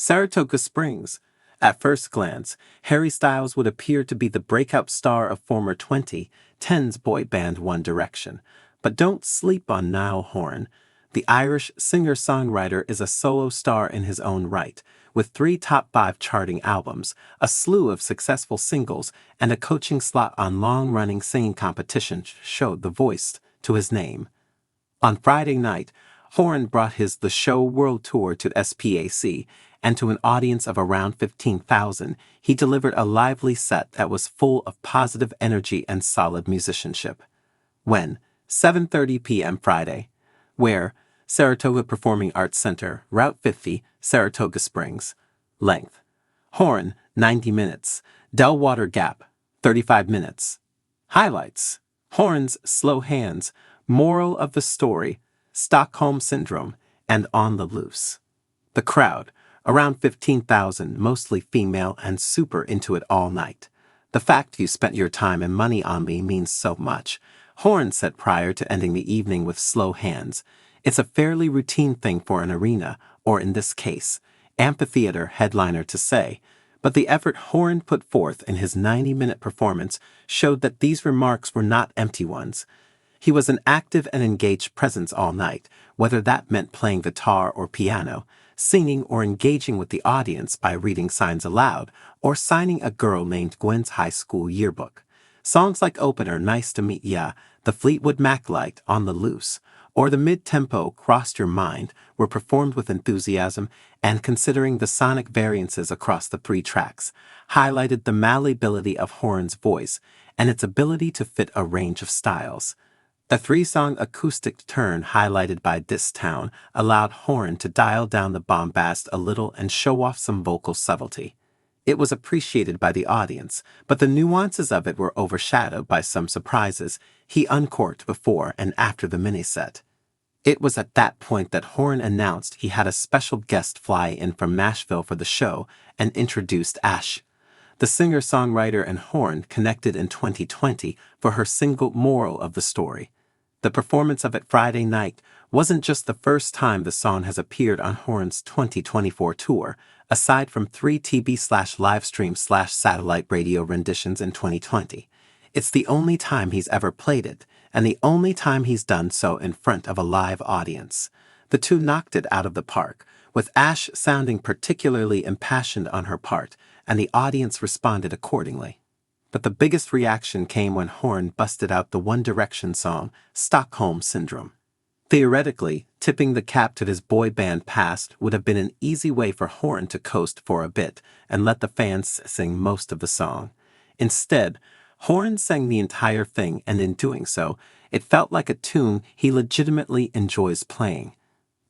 Saratoga Springs. At first glance, Harry Styles would appear to be the breakout star of former 2010's boy band One Direction. But don't sleep on Niall Horan. The Irish singer-songwriter is a solo star in his own right, with 3 top 5 charting albums, a slew of successful singles, and a coaching slot on long-running singing competitions showed the voice to his name. On Friday night, Horan brought his The Show World Tour to SPAC, and to an audience of around 15,000, he delivered a lively set that was full of positive energy and solid musicianship. When, 7:30 p.m. Friday, where, Saratoga Performing Arts Center, Route 50, Saratoga Springs. Length, Horan, 90 minutes. Delwater Gap, 35 minutes. Highlights, Horan's Slow Hands, Moral of the Story, Stockholm Syndrome, and On the Loose. The crowd, around 15,000, mostly female and super into it all night. The fact you spent your time and money on me means so much, Horan said prior to ending the evening with Slow Hands. It's a fairly routine thing for an arena, or in this case, amphitheater headliner to say, but the effort Horan put forth in his 90-minute performance showed that these remarks were not empty ones. He was an active and engaged presence all night, whether that meant playing guitar or piano, singing or engaging with the audience by reading signs aloud, or signing a girl named Gwen's high school yearbook. Songs like Opener, Nice to Meet Ya, the Fleetwood Mac Light, On the Loose, or the mid-tempo Crossed Your Mind were performed with enthusiasm, and considering the sonic variances across the 3 tracks, highlighted the malleability of Horan's voice and its ability to fit a range of styles. A 3-song acoustic turn highlighted by This Town allowed Horan to dial down the bombast a little and show off some vocal subtlety. It was appreciated by the audience, but the nuances of it were overshadowed by some surprises he uncorked before and after the mini-set. It was at that point that Horan announced he had a special guest fly in from Nashville for the show and introduced Ash. The singer-songwriter and Horan connected in 2020 for her single Moral of the Story. The performance of it Friday night wasn't just the first time the song has appeared on Horan's 2024 tour, aside from 3 TV/livestream/satellite radio renditions in 2020. It's the only time he's ever played it, and the only time he's done so in front of a live audience. The two knocked it out of the park, with Ash sounding particularly impassioned on her part, and the audience responded accordingly. But the biggest reaction came when Horan busted out the One Direction song, Stockholm Syndrome. Theoretically, tipping the cap to his boy band past would have been an easy way for Horan to coast for a bit and let the fans sing most of the song. Instead, Horan sang the entire thing, and in doing so, it felt like a tune he legitimately enjoys playing.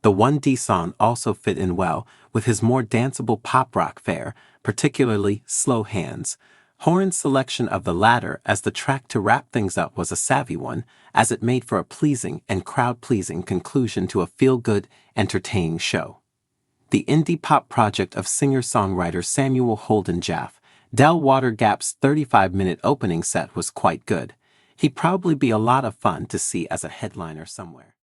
The 1D song also fit in well with his more danceable pop-rock fare, particularly Slow Hands. Horan's selection of the latter as the track to wrap things up was a savvy one, as it made for a pleasing and crowd-pleasing conclusion to a feel-good, entertaining show. The indie pop project of singer-songwriter Samuel Holden Jaffe, Delwater Gap's 35-minute opening set was quite good. He'd probably be a lot of fun to see as a headliner somewhere.